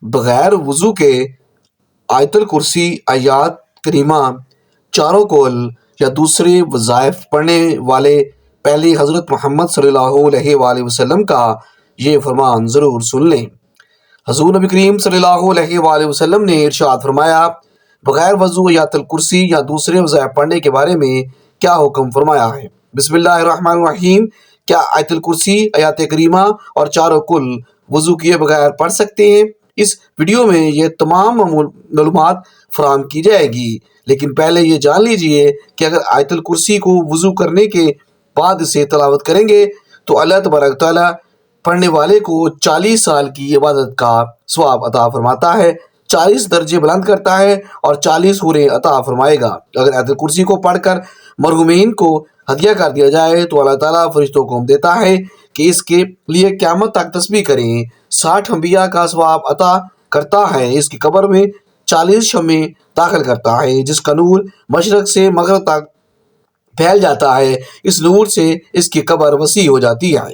بغیر وضو کے آیت الکرسی، آیات کریمہ، چاروں کول یا دوسرے وظائف پڑھنے والے پہلے حضرت محمد صلی اللہ علیہ وآلہ وسلم کا یہ فرمان ضرور سن لیں۔ حضور نبی کریم صلی اللہ علیہ وآلہ وسلم نے ارشاد فرمایا، بغیر وضو آیت الکرسی یا دوسرے وظائف پڑھنے کے بارے میں کیا حکم فرمایا ہے۔ بسم اللہ الرحمن الرحیم۔ کیا آیت الکرسی، آیات کریمہ اور چاروں کل وضو کیے بغیر پڑھ سکتے ہیں؟ اس ویڈیو میں یہ تمام معلومات فراہم کی جائے گی، لیکن پہلے یہ جان لیجئے کہ اگر آیت الکرسی کو وضو کرنے کے بعد اسے تلاوت کریں گے تو اللہ تبارک تعالیٰ پڑھنے والے کو 40 سال کی عبادت کا ثواب عطا فرماتا ہے، 40 درجے بلند کرتا ہے اور 40 حوریں عطا فرمائے گا۔ اگر آیت الکرسی کو پڑھ کر مرحومین کو ہدیہ کر دیا جائے تو اللہ تعالیٰ فرشتوں کو حکم دیتا ہے کہ اس کے لیے قیامت تک تسبیح کریں۔ 60 انبیاء کا ثواب عطا کرتا ہے۔ اس کی قبر میں 40 شمعیں داخل کرتا ہے جس کا نور مشرق سے مغرب تک پھیل جاتا ہے۔ اس نور سے اس کی قبر وسیع ہو جاتی ہے۔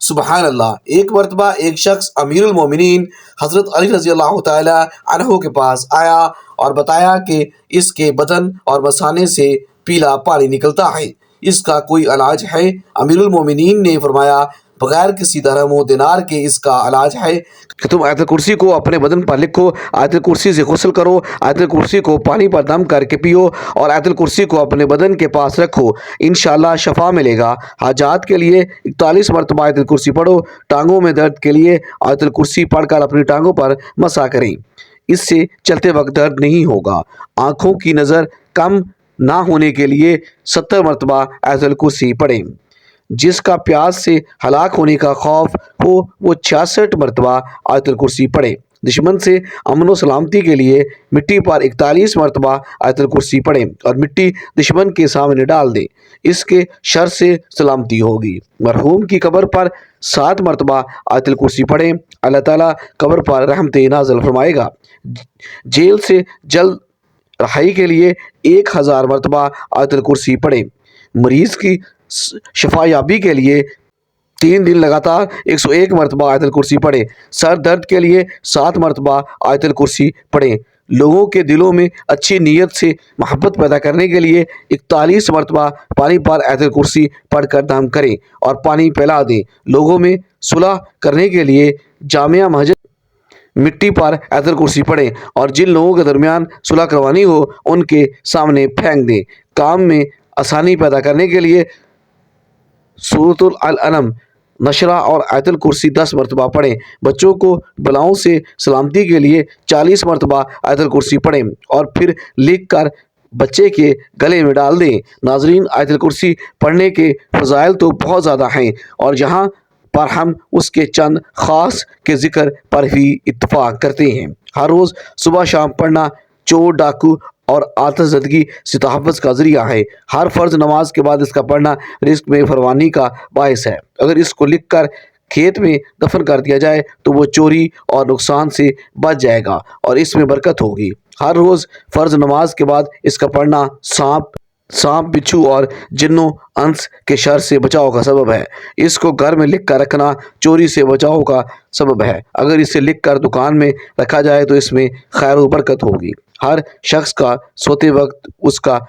سبحان اللہ۔ ایک مرتبہ ایک شخص امیر المومنین حضرت علی رضی اللہ تعالیٰ عنہ کے پاس آیا اور بتایا کہ اس کے بدن اور مثانے سے پیلا پانی نکلتا ہے، اس کا کوئی علاج ہے؟ امیر المومنین نے فرمایا، بغیر کسی درہم و دینار کے اس کا علاج ہے کہ تم آیت الکرسی کو اپنے بدن پر لکھو، آیت الکرسی سے غسل کرو، آیت الکرسی کو پانی پر دم کر کے پیو اور آیت الکرسی کو اپنے بدن کے پاس رکھو، انشاءاللہ شفا ملے گا۔ حاجات کے لیے 41 مرتبہ آیت الکرسی پڑھو۔ ٹانگوں میں درد کے لیے آیت الکرسی پڑھ کر اپنی ٹانگوں پر مسح کریں، اس سے چلتے وقت درد نہیں ہوگا۔ آنکھوں کی نظر کم نہ ہونے کے لیے 70 مرتبہ آیت الکرسی پڑھیں۔ جس کا پیاس سے ہلاک ہونے کا خوف ہو وہ 66 مرتبہ آیت الکرسی پڑھے۔ دشمن سے امن و سلامتی کے لیے مٹی پر 41 مرتبہ آیت الکرسی پڑھیں اور مٹی دشمن کے سامنے ڈال دیں، اس کے شر سے سلامتی ہوگی۔ مرحوم کی قبر پر 7 مرتبہ آیت الکرسی پڑھیں، اللہ تعالیٰ قبر پر رحمتیں نازل فرمائے گا۔ جیل سے جلد رہائی کے لیے 1000 مرتبہ آیت الکرسی پڑھیں۔ مریض کی شفا یابی کے لیے 3 دن لگاتار 101 مرتبہ آیت الکرسی پڑھیں۔ سر درد کے لیے 7 مرتبہ آیت الکرسی پڑھیں۔ لوگوں کے دلوں میں اچھی نیت سے محبت پیدا کرنے کے لیے 41 مرتبہ پانی پر آیت الکرسی پڑھ کر دم کریں اور پانی پھیلا دیں۔ لوگوں میں صلح کرنے کے لیے جامع مسجد مٹی پر آیت الکرسی پڑھیں اور جن لوگوں کے درمیان صلح کروانی ہو ان کے سامنے پھینک دیں۔ کام میں آسانی پیدا کرنے کے لیے سورۃ العلم نشرہ اور آیت الکرسی 10 مرتبہ پڑھیں۔ بچوں کو بلاؤں سے سلامتی کے لیے 40 مرتبہ آیت الکرسی پڑھیں اور پھر لکھ کر بچے کے گلے میں ڈال دیں۔ ناظرین، آیت الکرسی پڑھنے کے فضائل تو بہت زیادہ ہیں اور یہاں پر ہم اس کے چند خاص کے ذکر پر ہی اتفاق کرتے ہیں۔ ہر روز صبح شام پڑھنا چور ڈاکو اور آتش زدگی سے تحفظ کا ذریعہ ہے۔ ہر فرض نماز کے بعد اس کا پڑھنا رزق میں فراوانی کا باعث ہے۔ اگر اس کو لکھ کر کھیت میں دفن کر دیا جائے تو وہ چوری اور نقصان سے بچ جائے گا اور اس میں برکت ہوگی۔ ہر روز فرض نماز کے بعد اس کا پڑھنا سانپ بچھو اور جنوں انس کے شر سے بچاؤ کا سبب ہے۔ اس کو گھر میں لکھ کر رکھنا چوری سے بچاؤ کا سبب ہے۔ اگر اسے لکھ کر دکان میں رکھا جائے تو اس میں خیر و برکت ہوگی۔ ہر شخص کا سوتے وقت اس کا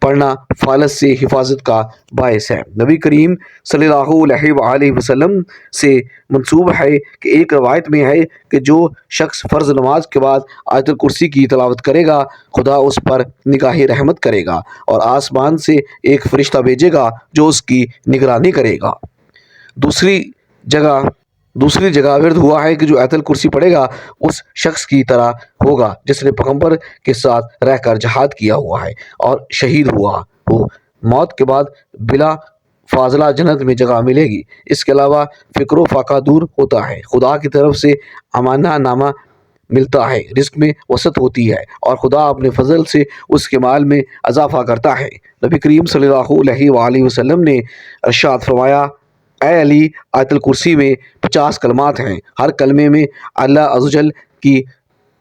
پڑھنا فالج سے حفاظت کا باعث ہے۔ نبی کریم صلی اللہ علیہ وآلہ وسلم سے منسوب ہے کہ ایک روایت میں ہے کہ جو شخص فرض نماز کے بعد آیت الکرسی کی تلاوت کرے گا خدا اس پر نگاہ رحمت کرے گا اور آسمان سے ایک فرشتہ بھیجے گا جو اس کی نگرانی کرے گا۔ دوسری جگہ ورد ہوا ہے کہ جو آیت الکرسی پڑھے گا اس شخص کی طرح ہوگا جس نے پیغمبر کے ساتھ رہ کر جہاد کیا ہوا ہے اور شہید ہوا ہو۔ موت کے بعد بلا فاضلہ جنت میں جگہ ملے گی۔ اس کے علاوہ فقر و فاقہ دور ہوتا ہے، خدا کی طرف سے امانہ نامہ ملتا ہے، رزق میں وسعت ہوتی ہے اور خدا اپنے فضل سے اس کے مال میں اضافہ کرتا ہے۔ نبی کریم صلی اللہ علیہ وآلہ وسلم نے ارشاد فرمایا، اے علی، آیت الکرسی میں 50 کلمات ہیں، ہر کلمے میں اللہ عز و جل کی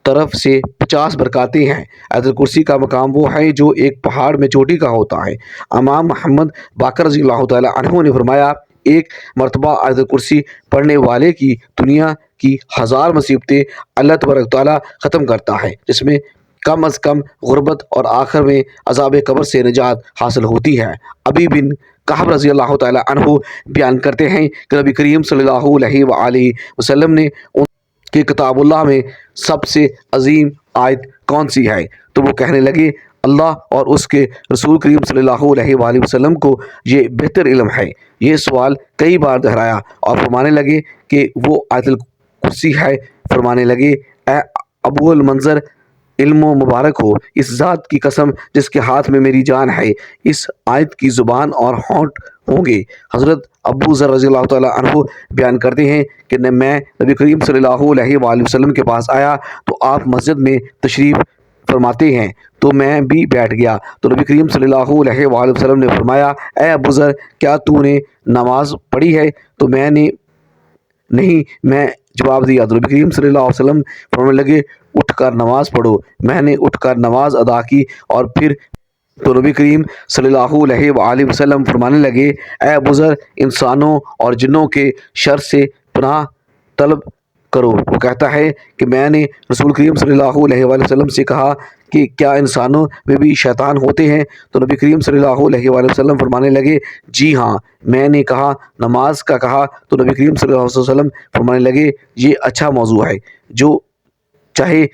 طرف سے 50 برکاتیں ہیں۔ آیت الکرسی کا مقام وہ ہے جو ایک پہاڑ میں چوٹی کا ہوتا ہے۔ امام محمد باقر رضی اللہ تعالیٰ عنہ نے فرمایا، ایک مرتبہ آیت الکرسی پڑھنے والے کی دنیا کی 1000 مصیبتیں اللہ تبارک تعالیٰ ختم کرتا ہے، جس میں کم از کم غربت اور آخر میں عذاب قبر سے نجات حاصل ہوتی ہے۔ ابی بن کعب رضی اللہ تعالیٰ عنہ بیان کرتے ہیں کہ نبی کریم صلی اللہ علیہ وآلہ وسلم نے ان کہ کتاب اللہ میں سب سے عظیم آیت کون سی ہے؟ تو وہ کہنے لگے اللہ اور اس کے رسول کریم صلی اللہ علیہ وآلہ وسلم کو یہ بہتر علم ہے۔ یہ سوال کئی بار دہرایا اور فرمانے لگے کہ وہ آیت الکرسی ہے۔ فرمانے لگے اے ابو المنظر، علم و مبارک ہو اس ذات کی قسم جس کے ہاتھ میں میری جان ہے، اس آیت کی زبان اور ہونٹ ہوں گے۔ حضرت ابو ذر رضی اللہ تعالیٰ عنہ بیان کرتے ہیں کہ میں نبی کریم صلی اللہ علیہ وآلہ وسلم کے پاس آیا تو آپ مسجد میں تشریف فرماتے ہیں، تو میں بھی بیٹھ گیا۔ تو نبی کریم صلی اللہ علیہ وآلہ وسلم نے فرمایا اے ابو ذر، کیا تو نے نماز پڑھی ہے؟ تو میں نے نہیں میں جواب دیا۔ تو نبی کریم صلی اللہ علیہ وسلم فرمانے لگے اٹھ کر نماز پڑھو۔ میں نے اٹھ کر نماز ادا کی اور پھر تو نبی کریم صلی اللہ علیہ وآلہ وسلم فرمانے لگے اے ابو ذر، انسانوں اور جنوں کے شر سے پناہ طلب کرو۔ وہ کہتا ہے کہ میں نے رسول کریم صلی اللہ علیہ وآلہ وسلم سے کہا کہ کیا انسانوں میں بھی شیطان ہوتے ہیں؟ تو نبی کریم صلی اللہ علیہ وآلہ وسلم فرمانے لگے جی ہاں۔ میں نے کہا نماز کا کہا؟ تو نبی کریم صلی اللہ علیہ وسلم فرمانے لگے یہ اچھا موضوع ہے، جو چاہے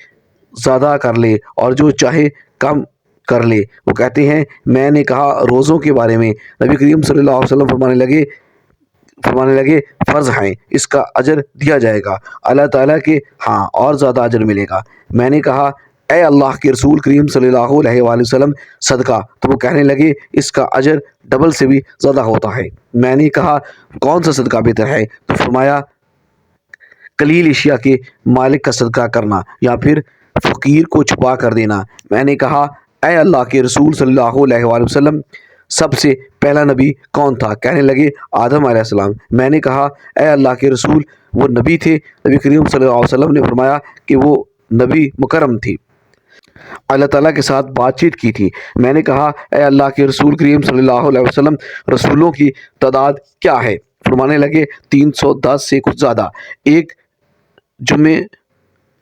زیادہ کر لے اور جو چاہے کم کر لے۔ وہ کہتے ہیں میں نے کہا روزوں کے بارے میں؟ نبی کریم صلی اللہ علیہ وسلم فرمانے لگے فرض ہیں، اس کا اجر دیا جائے گا اللہ تعالیٰ کے ہاں اور زیادہ اجر ملے گا۔ میں نے کہا اے اللہ کے رسول کریم صلی اللہ علیہ وآلہ وسلم صدقہ؟ تو وہ کہنے لگے اس کا اجر ڈبل سے بھی زیادہ ہوتا ہے۔ میں نے کہا کون سا صدقہ بہتر ہے؟ تو فرمایا قلیل اشیاء کے مالک کا صدقہ کرنا یا پھر فقیر کو چھپا کر دینا۔ میں نے کہا اے اللہ کے رسول صلی اللہ علیہ وآلہ وسلم سب سے پہلا نبی کون تھا؟ کہنے لگے آدم علیہ السلام۔ میں نے کہا اے اللہ کے رسول وہ نبی تھے؟ نبی کریم صلی اللہ علیہ وسلم نے فرمایا کہ وہ نبی مکرم تھی، اللہ تعالیٰ کے ساتھ بات چیت کی تھی۔ میں نے کہا اے اللہ کے رسول کریم صلی اللہ علیہ وسلم رسولوں کی تعداد کیا ہے؟ فرمانے لگے 310 سے کچھ زیادہ۔ ایک جمع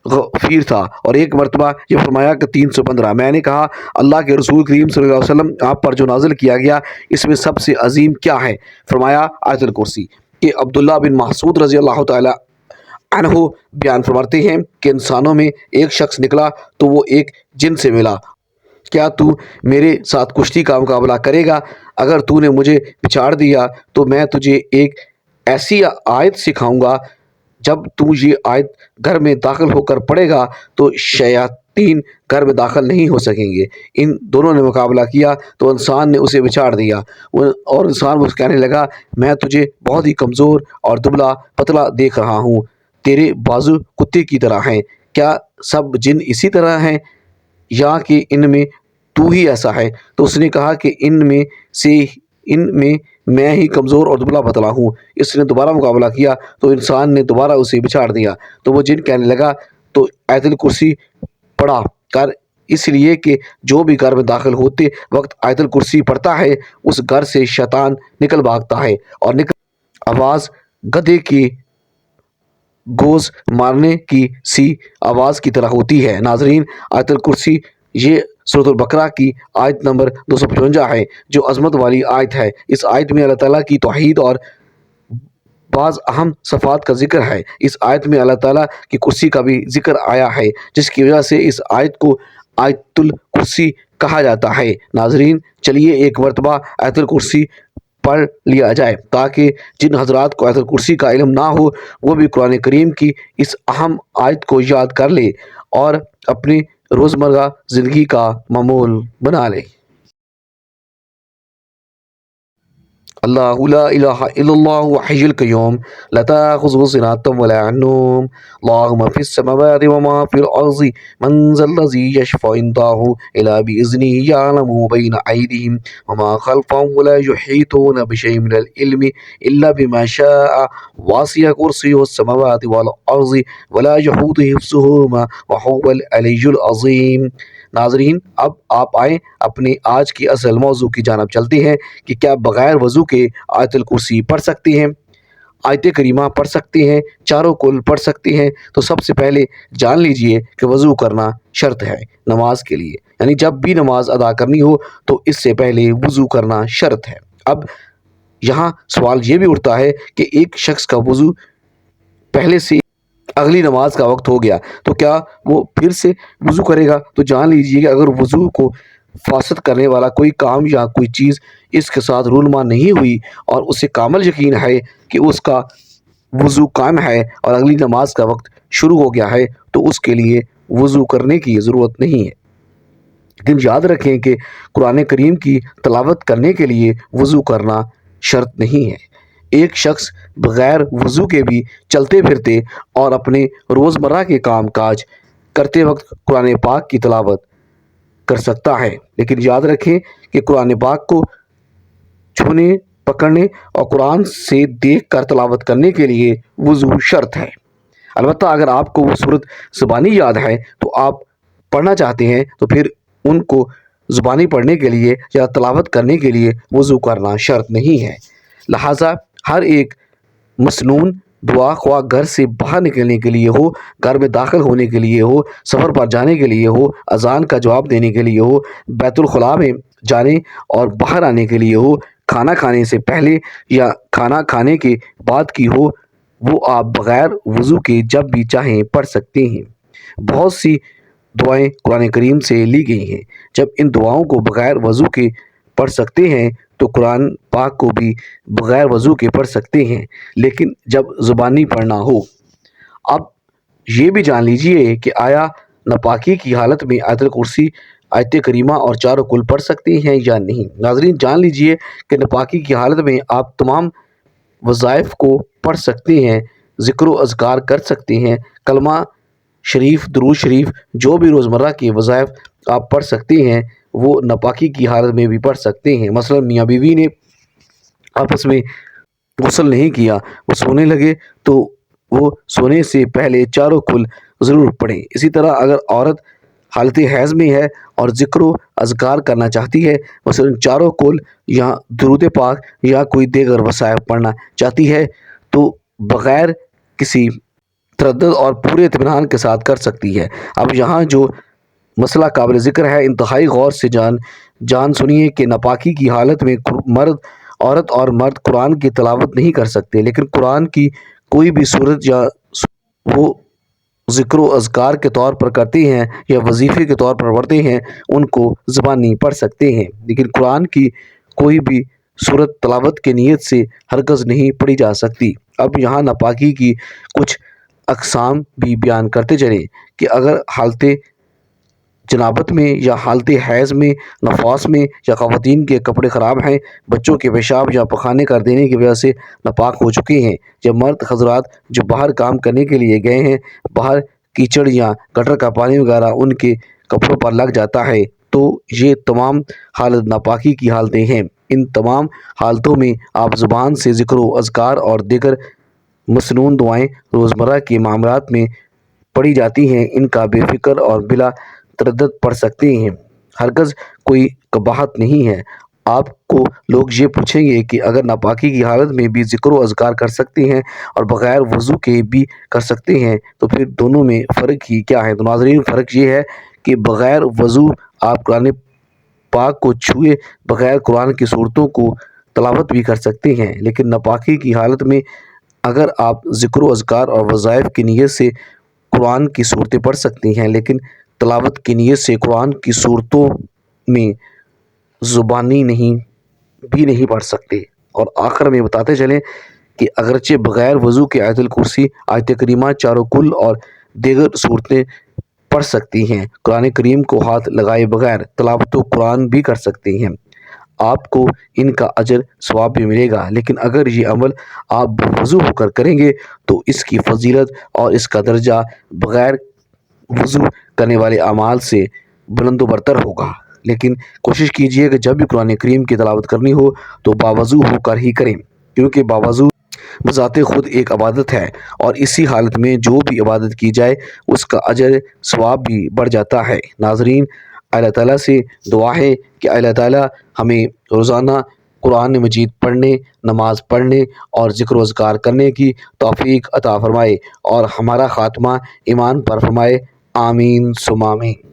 غفیر تھا اور ایک مرتبہ یہ فرمایا کہ 315۔ میں نے کہا اللہ کے رسول کریم صلی اللہ علیہ وسلم آپ پر جو نازل کیا گیا اس میں سب سے عظیم کیا ہے؟ فرمایا آیت الکرسی۔ کہ عبداللہ بن مسعود رضی اللہ تعالیٰ عنہ بیان فرماتے ہیں کہ انسانوں میں ایک شخص نکلا تو وہ ایک جن سے ملا، کیا تو میرے ساتھ کشتی کا مقابلہ کرے گا؟ اگر تو نے مجھے پچھاڑ دیا تو میں تجھے ایک ایسی آیت سکھاؤں گا جب تو یہ آیت گھر میں داخل ہو کر پڑھے گا تو شیاطین گھر میں داخل نہیں ہو سکیں گے۔ ان دونوں نے مقابلہ کیا تو انسان نے اسے بچھاڑ دیا اور انسان وہ کہنے لگا میں تجھے بہت ہی کمزور اور دبلا پتلا دیکھ رہا ہوں، تیرے بازو کتے کی طرح ہیں، کیا سب جن اسی طرح ہیں یا کہ ان میں تو ہی ایسا ہے؟ تو اس نے کہا کہ ان میں میں ہی کمزور اور دبلا پتلا ہوں۔ اس نے دوبارہ مقابلہ کیا تو انسان نے دوبارہ اسے بچھاڑ دیا۔ تو وہ جن کہنے لگا تو آیت الکرسی پڑھا کر، اس لیے کہ جو بھی گھر میں داخل ہوتے وقت آیت الکرسی پڑھتا ہے اس گھر سے شیطان نکل بھاگتا ہے اور آواز گدھے کی گوز مارنے کی سی آواز کی طرح ہوتی ہے۔ ناظرین، آیت الکرسی یہ سورۃ البقرہ کی آیت نمبر 255 ہے جو عظمت والی آیت ہے۔ اس آیت میں اللہ تعالیٰ کی توحید اور بعض اہم صفات کا ذکر ہے۔ اس آیت میں اللہ تعالیٰ کی کرسی کا بھی ذکر آیا ہے جس کی وجہ سے اس آیت کو آیت الکرسی کہا جاتا ہے۔ ناظرین، چلیے ایک مرتبہ آیت الکرسی پڑھ لیا جائے تاکہ جن حضرات کو آیت الکرسی کا علم نہ ہو وہ بھی قرآن کریم کی اس اہم آیت کو یاد کر لے اور اپنی روزمرہ زندگی کا معمول بنا لے۔ اللہ لا الہ الا اللہ حی القیوم لا تأخذہ سنۃ ولا نوم اللہم فی السماوات وما فی الارض من ذا الذی یشفع عندہ الا بإذنہ یعلم بین ایدیہم وما خلفہم ولا یحیطون بشیء من العلم الا بما شاء وسع کرسیہ السماوات والارض ولا یحوطہ حفظہما وہو العلی العظیم۔ ناظرین، اب آپ آئیں اپنے آج کی اصل موضوع کی جانب چلتے ہیں کہ کیا بغیر وضو کے آیت الکرسی پڑھ سکتے ہیں؟ آیت کریمہ پڑھ سکتے ہیں، چاروں کل پڑھ سکتے ہیں، تو سب سے پہلے جان لیجئے کہ وضو کرنا شرط ہے نماز کے لیے، یعنی جب بھی نماز ادا کرنی ہو تو اس سے پہلے وضو کرنا شرط ہے۔ اب یہاں سوال یہ بھی اٹھتا ہے کہ ایک شخص کا وضو پہلے سے اگلی نماز کا وقت ہو گیا تو کیا وہ پھر سے وضو کرے گا؟ تو جان لیجیے کہ اگر وضو کو فاسد کرنے والا کوئی کام یا کوئی چیز اس کے ساتھ رونما نہیں ہوئی اور اسے کامل یقین ہے کہ اس کا وضو قائم ہے اور اگلی نماز کا وقت شروع ہو گیا ہے، تو اس کے لیے وضو کرنے کی ضرورت نہیں ہے۔ لیکن یاد رکھیں کہ قرآن کریم کی تلاوت کرنے کے لیے وضو کرنا شرط نہیں ہے۔ ایک شخص بغیر وضو کے بھی چلتے پھرتے اور اپنے روزمرہ کے کام کاج کرتے وقت قرآن پاک کی تلاوت کر سکتا ہے، لیکن یاد رکھیں کہ قرآن پاک کو چھونے، پکڑنے اور قرآن سے دیکھ کر تلاوت کرنے کے لیے وضو شرط ہے۔ البتہ اگر آپ کو وہ صورت زبانی یاد ہے تو آپ پڑھنا چاہتے ہیں تو پھر ان کو زبانی پڑھنے کے لیے یا تلاوت کرنے کے لیے وضو کرنا شرط نہیں ہے۔ لہٰذا ہر ایک مسنون دعا، خواہ گھر سے باہر نکلنے کے لیے ہو، گھر میں داخل ہونے کے لیے ہو، سفر پر جانے کے لیے ہو، اذان کا جواب دینے کے لیے ہو، بیت الخلاء میں جانے اور باہر آنے کے لیے ہو، کھانا کھانے سے پہلے یا کھانا کھانے کے بعد کی ہو، وہ آپ بغیر وضو کے جب بھی چاہیں پڑھ سکتے ہیں۔ بہت سی دعائیں قرآن کریم سے لی گئی ہیں۔ جب ان دعاؤں کو بغیر وضو کے پڑھ سکتے ہیں تو قرآن پاک کو بھی بغیر وضو کے پڑھ سکتے ہیں، لیکن جب زبانی پڑھنا ہو۔ اب یہ بھی جان لیجئے کہ آیا ناپاکی کی حالت میں آیت الکرسی، آیت کریمہ اور چاروں کل پڑھ سکتے ہیں یا نہیں؟ ناظرین جان لیجئے کہ ناپاکی کی حالت میں آپ تمام وظائف کو پڑھ سکتے ہیں، ذکر و اذکار کر سکتے ہیں، کلمہ شریف، درود شریف، جو بھی روزمرہ کے وظائف آپ پڑھ سکتے ہیں وہ ناپاکی کی حالت میں بھی پڑھ سکتے ہیں۔ مثلا میاں بیوی نے آپس میں غسل نہیں کیا، وہ سونے لگے تو وہ سونے سے پہلے چاروں کل ضرور پڑھیں۔ اسی طرح اگر عورت حالت حیض میں ہے اور ذکر و اذکار کرنا چاہتی ہے، مثلا چاروں کل یا درود پاک یا کوئی دیگر وظائف پڑھنا چاہتی ہے، تو بغیر کسی تردد اور پورے اطمینان کے ساتھ کر سکتی ہے۔ اب یہاں جو مسئلہ قابل ذکر ہے، انتہائی غور سے جان سنیے کہ ناپاکی کی حالت میں عورت اور مرد قرآن کی تلاوت نہیں کر سکتے، لیکن قرآن کی کوئی بھی صورت یا وہ ذکر و اذکار کے طور پر کرتے ہیں یا وظیفے کے طور پر پڑھتے ہیں ان کو زبانی پڑھ سکتے ہیں، لیکن قرآن کی کوئی بھی صورت تلاوت کی نیت سے ہرگز نہیں پڑھی جا سکتی۔ اب یہاں ناپاکی کی کچھ اقسام بھی بیان کرتے چلیں کہ اگر حالت جنابت میں یا حالت حیض میں، نفاس میں، یا خواتین کے کپڑے خراب ہیں، بچوں کے پیشاب یا پخانے کر دینے کی وجہ سے ناپاک ہو چکے ہیں، یا مرد حضرات جو باہر کام کرنے کے لیے گئے ہیں، باہر کیچڑ یا گٹر کا پانی وغیرہ ان کے کپڑوں پر لگ جاتا ہے، تو یہ تمام حالت ناپاکی کی حالتیں ہیں۔ ان تمام حالتوں میں آپ زبان سے ذکر و اذکار اور دیگر مسنون دعائیں روزمرہ کے معاملات میں پڑھی جاتی ہیں، ان کا بے فکر اور بلا تردد پڑھ سکتے ہیں، ہرگز کوئی قباحت نہیں ہے۔ آپ کو لوگ یہ پوچھیں گے کہ اگر ناپاکی کی حالت میں بھی ذکر و اذکار کر سکتے ہیں اور بغیر وضو کے بھی کر سکتے ہیں تو پھر دونوں میں فرق ہی کیا ہے؟ تو ناظرین فرق یہ ہے کہ بغیر وضو آپ قرآن پاک کو چھوئے بغیر قرآن کی صورتوں کو تلاوت بھی کر سکتے ہیں، لیکن ناپاکی کی حالت میں اگر آپ ذکر و اذکار اور وظائف کی نیت سے قرآن کی صورتیں پڑھ سکتے ہیں، لیکن تلاوت کی نیت سے قرآن کی صورتوں میں زبانی نہیں پڑھ سکتے۔ اور آخر میں بتاتے چلیں کہ اگرچہ بغیر وضو کے آیت الکرسی، آیت کریمہ، چاروں کل اور دیگر صورتیں پڑھ سکتی ہیں، قرآن کریم کو ہاتھ لگائے بغیر تلاوت قرآن بھی کر سکتے ہیں، آپ کو ان کا اجر ثواب بھی ملے گا، لیکن اگر یہ عمل آپ بوضو ہو کر کریں گے تو اس کی فضیلت اور اس کا درجہ بغیر وضو کرنے والے اعمال سے بلند و برتر ہوگا۔ لیکن کوشش کیجئے کہ جب بھی قرآن کریم کی تلاوت کرنی ہو تو باوضو ہو کر ہی کریں، کیونکہ باوضو بذات خود ایک عبادت ہے، اور اسی حالت میں جو بھی عبادت کی جائے اس کا اجر ثواب بھی بڑھ جاتا ہے۔ ناظرین اللہ تعالیٰ سے دعا ہے کہ اللہ تعالیٰ ہمیں روزانہ قرآن مجید پڑھنے، نماز پڑھنے اور ذکر و اذکار کرنے کی توفیق عطا فرمائے اور ہمارا خاتمہ ایمان پر فرمائے، آمین ثم آمین۔